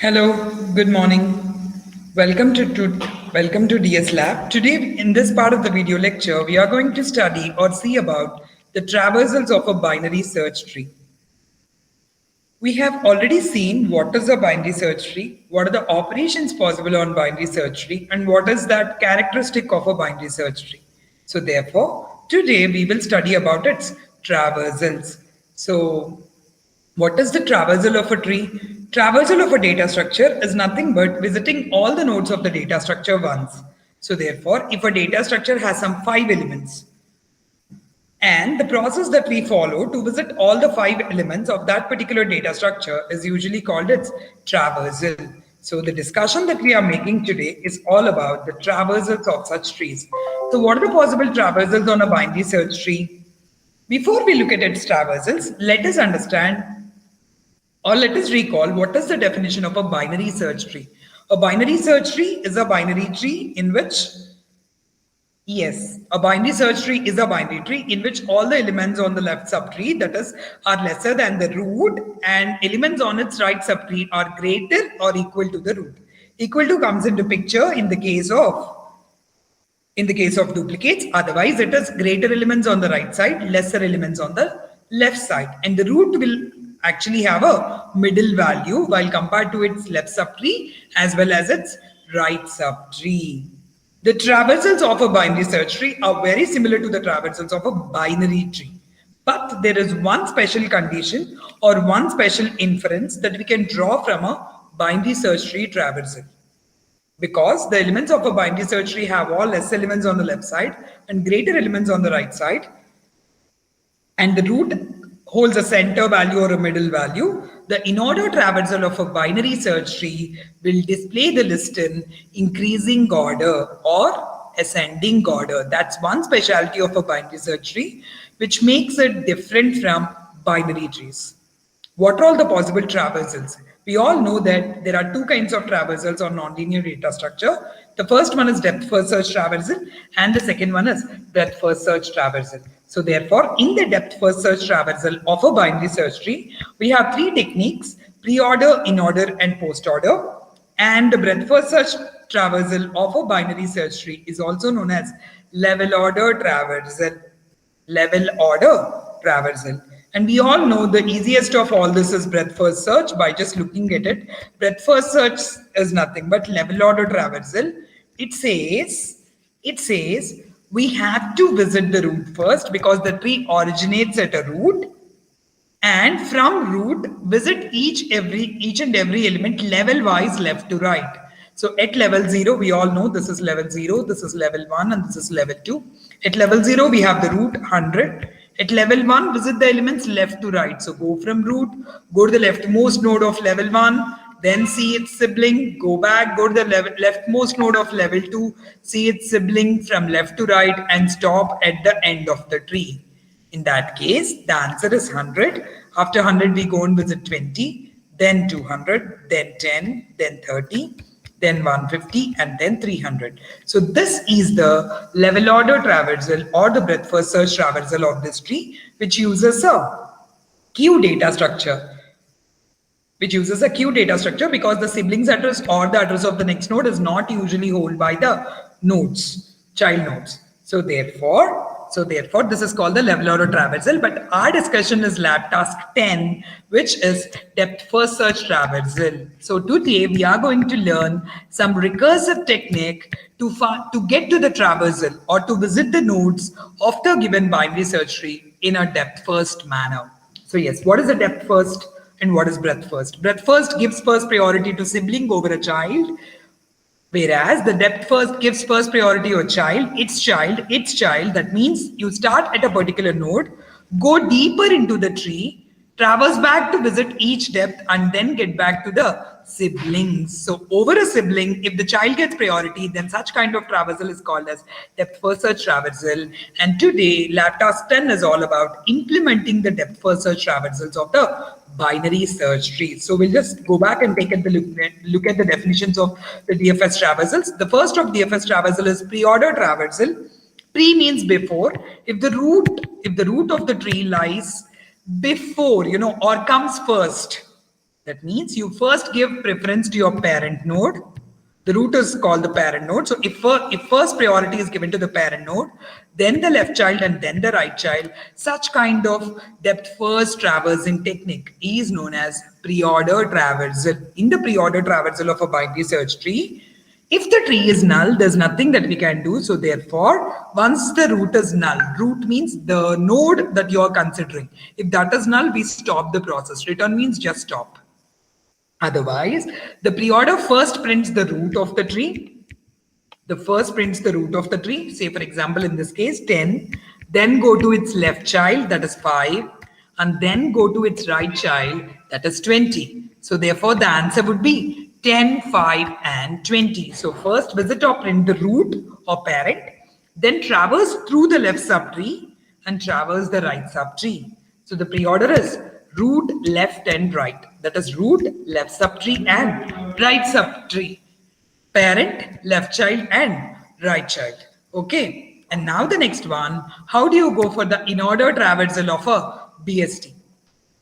Hello, good morning. Welcome to DS Lab. Today, in this part of the video lecture, we are going to study or see about the traversals of a binary search tree. We have already seen what is a binary search tree, what are the operations possible on binary search tree, and what is that characteristic of a binary search tree. So therefore, today we will study about its traversals. So what is the traversal of a tree? Traversal of a data structure is nothing but visiting all the nodes of the data structure once. So therefore, if a data structure has some 5 elements, and the process that we follow to visit all the 5 elements of that particular data structure is usually called its traversal. So the discussion that we are making today is all about the traversals of such trees. So what are the possible traversals on a binary search tree? Before we look at its traversals, let us understand or let us recall what is the definition of a binary search tree. A binary search tree is a binary tree in which yes, a binary search tree is a binary tree in which all the elements on the left subtree, that is, are lesser than the root, and elements on its right subtree are greater or equal to the root. Equal to comes into picture in the case of duplicates. Otherwise, it is greater elements on the right side, lesser elements on the left side, and the root will actually have a middle value while compared to its left subtree as well as its right subtree. The traversals of a binary search tree are very similar to the traversals of a binary tree. But there is one special condition or one special inference that we can draw from a binary search tree traversal. Because the elements of a binary search tree have all less elements on the left side and greater elements on the right side, and the root holds a center value or a middle value, the in-order traversal of a binary search tree will display the list in increasing order or ascending order. That's one specialty of a binary search tree, which makes it different from binary trees. What are all the possible traversals? We all know that there are two kinds of traversals on nonlinear data structure. The first one is depth first search traversal and the second one is breadth first search traversal. So therefore, in the depth first search traversal of a binary search tree, we have three techniques: pre-order, in-order, and post-order. And the breadth first search traversal of a binary search tree is also known as level order traversal. Level order traversal. And we all know the easiest of all this is breadth first search by just looking at it. Breadth first search is nothing but level order traversal. It says we have to visit the root first because the tree originates at a root, and from root visit each and every element level wise left to right. So at level 0, we all know this is level 0, this is level 1, and this is level 2. At level 0, we have the root 100. At level 1, visit the elements left to right. So go from root, go to the leftmost node of level 1, then see its sibling, go back, go to the leftmost node of level 2, see its sibling from left to right, and stop at the end of the tree. In that case, the answer is 100. After 100, we go and visit 20, then 200, then 10, then 30, then 150, and then 300. So this is the level order traversal or the breadth first search traversal of this tree, which uses a queue data structure. Because the siblings address or the address of the next node is not usually held by the child nodes. So therefore, this is called the level order traversal. But our discussion is lab task 10, which is depth first search traversal. So today we are going to learn some recursive technique to get to the traversal or to visit the nodes of the given binary search tree in a depth first manner. So yes, what is a depth first and what is breadth first? Breadth first gives first priority to sibling over a child, whereas the depth first gives first priority to a child, its child. That means you start at a particular node, go deeper into the tree, traverse back to visit each depth, and then get back to the siblings. So over a sibling, if the child gets priority, then such kind of traversal is called as depth first search traversal. And today, lab task 10 is all about implementing the depth first search traversals of the binary search tree. So we'll just go back and take a look at the definitions of the DFS traversals. The first of DFS traversal is pre-order traversal. Pre means before. If the root of the tree lies before, or comes first, That means you first give preference to your parent node. The root is called the parent node. So if first priority is given to the parent node, then the left child and then the right child, such kind of depth first traversing technique is known as pre-order traversal. In the pre-order traversal of a binary search tree, if the tree is null, there's nothing that we can do. So therefore, once the root is null, root means the node that you are considering. If that is null, we stop the process. Return means just stop. Otherwise, the pre-order first prints the root of the tree. The first prints the root of the tree. Say, for example, in this case, 10. Then go to its left child, that is 5. And then go to its right child, that is 20. So therefore, the answer would be 10, 5, and 20. So first visit or print the root or parent. Then traverse through the left subtree and traverse the right subtree. So the pre-order is root, left, and right. That is root, left subtree, and right subtree. Parent, left child, and right child. Okay. And now the next one, how do you go for the in-order traversal of a BST?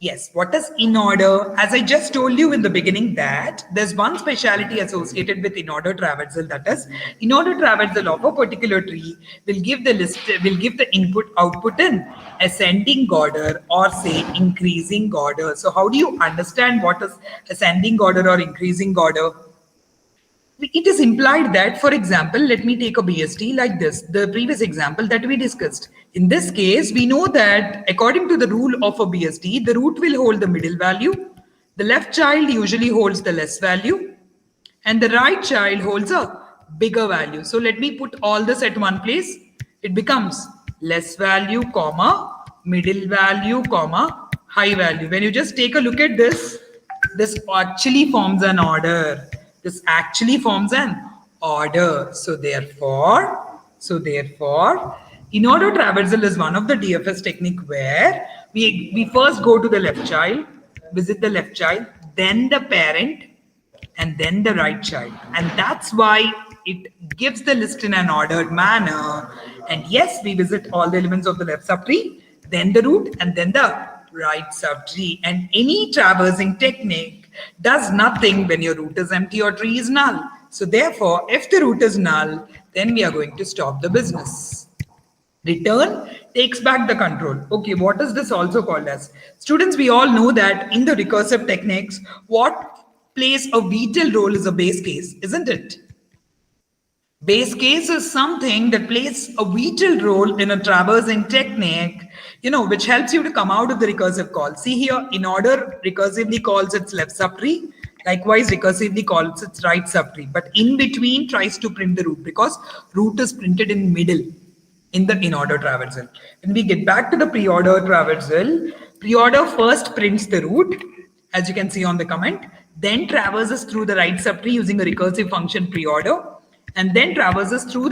Yes, what is in order? As I just told you in the beginning that there's one speciality associated with in order traversal, that is in order traversal of a particular tree will give the list, will give the input output in ascending order or say increasing order. So how do you understand what is ascending order or increasing order? It is implied that, for example, let me take a BST like this, the previous example that we discussed. In this case, we know that according to the rule of a BST, the root will hold the middle value, the left child usually holds the less value, and the right child holds a bigger value. So let me put all this at one place. It becomes less value, comma, middle value, comma, high value. When you just take a look at this actually forms an order. This actually forms an order. So therefore, in order traversal is one of the DFS technique where we first go to the left child, visit the left child, then the parent, and then the right child. And that's why it gives the list in an ordered manner. And yes, we visit all the elements of the left subtree, then the root, and then the right subtree. And any traversing technique does nothing when your root is empty or tree is null. So therefore, if the root is null, then we are going to stop the business. Return takes back the control. Okay, what is this also called as? Students, we all know that in the recursive techniques, what plays a vital role is a base case, isn't it? Base case is something that plays a vital role in a traversing technique, which helps you to come out of the recursive call. See here, in order recursively calls its left subtree, likewise recursively calls its right subtree, but in between tries to print the root because root is printed in middle in the in order traversal. When we get back to the pre-order traversal, pre-order first prints the root, as you can see on the comment, then traverses through the right subtree using a recursive function pre-order, and then traverses through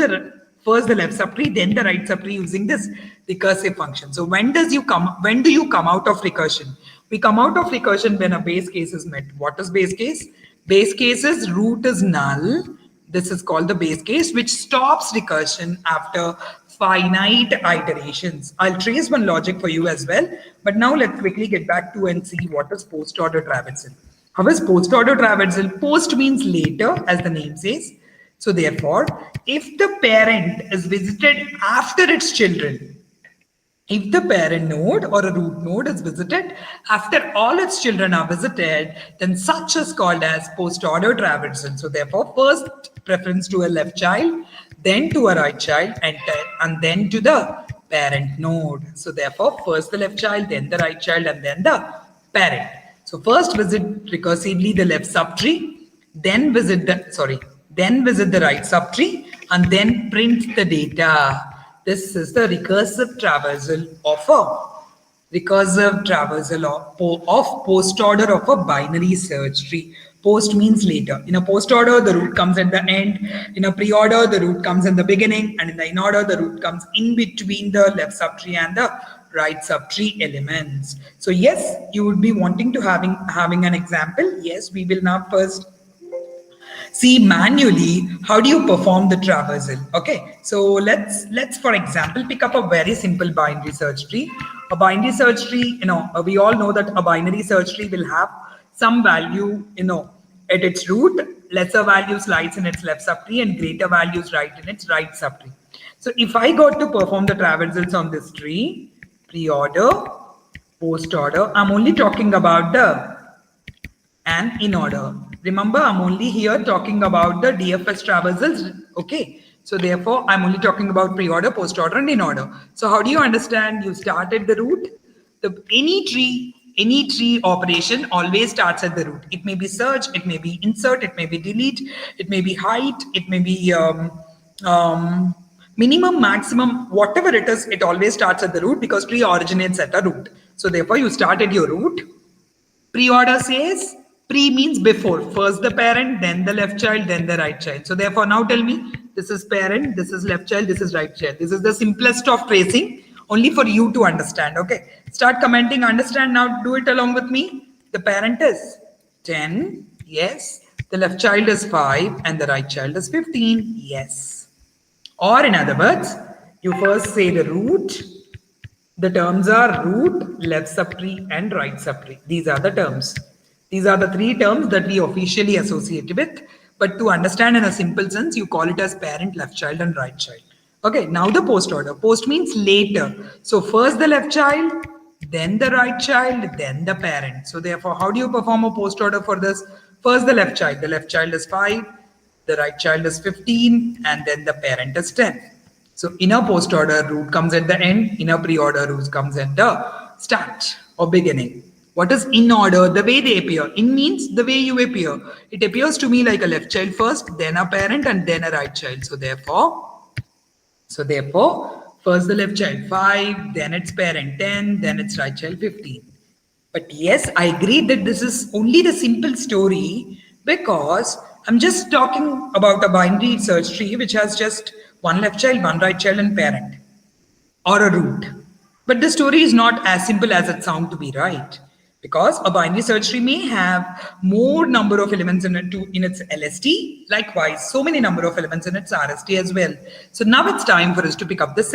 first the left subtree, then the right subtree using this recursive function. So when do you come out of recursion? We come out of recursion when a base case is met. What is base case? Base case is root is null. This is called the base case, which stops recursion after finite iterations. I'll trace one logic for you as well. But now let's quickly get back to and see what is post-order traversal. How is post-order traversal? Post means later, as the name says. So therefore, if the parent is visited after its children, if the parent node or a root node is visited after all its children are visited, then such is called as post-order traversal. So therefore, first preference to a left child, then to a right child, and then to the parent node. So therefore, first the left child, then the right child, and then the parent. So first visit recursively the left subtree, then visit the right subtree, and then print the data. This is the recursive traversal of post-order of a binary search tree. Post means later. In a post-order, the root comes at the end. In a pre-order, the root comes in the beginning. And in the in-order, the root comes in between the left subtree and the right subtree elements. So yes, you would be wanting to having an example. Yes, we will now first see manually how do you perform the traversal. Okay, so let's for example pick up a very simple binary search tree. A binary search tree, we all know that a binary search tree will have some value, at its root, lesser values lies in its left subtree and greater values right in its right subtree. So if I got to perform the traversals on this tree, pre-order, post-order, I'm only talking about the and in order. Remember, I'm only here talking about the DFS traversals. Okay. So therefore, I'm only talking about pre-order, post-order, and in order. So how do you understand? You start at the root. Any tree operation always starts at the root. It may be search, it may be insert, it may be delete, it may be hide, it may be minimum, maximum, whatever it is, it always starts at the root because tree originates at a root. So therefore, you start at your root. Pre-order says, pre means before, first the parent, then the left child, then the right child. So therefore, now tell me, this is parent, this is left child, this is right child. This is the simplest of tracing, only for you to understand. Okay, start commenting, understand now, do it along with me. The parent is 10, yes. The left child is 5 and the right child is 15, yes. Or in other words, you first say the root. The terms are root, left subtree, and right subtree. These are the terms. These are the three terms that we officially associate with. But to understand in a simple sense, you call it as parent, left child, and right child. Okay, now the post order. Post means later. So first the left child, then the right child, then the parent. So therefore, how do you perform a post order for this? First the left child. The left child is 5, the right child is 15, and then the parent is 10. So inner post order root comes at the end, inner pre-order root comes at the start or beginning. What is in order? The way they appear. In means the way you appear. It appears to me like a left child first, then a parent, and then a right child. So therefore, first the left child 5, then its parent 10, then its right child 15. But yes, I agree that this is only the simple story because I'm just talking about a binary search tree which has just one left child, one right child, and parent, or a root. But the story is not as simple as it sounds to be, right? Because a binary search tree may have more number of elements in its LST, likewise, so many number of elements in its RST as well. So now it's time for us to pick up the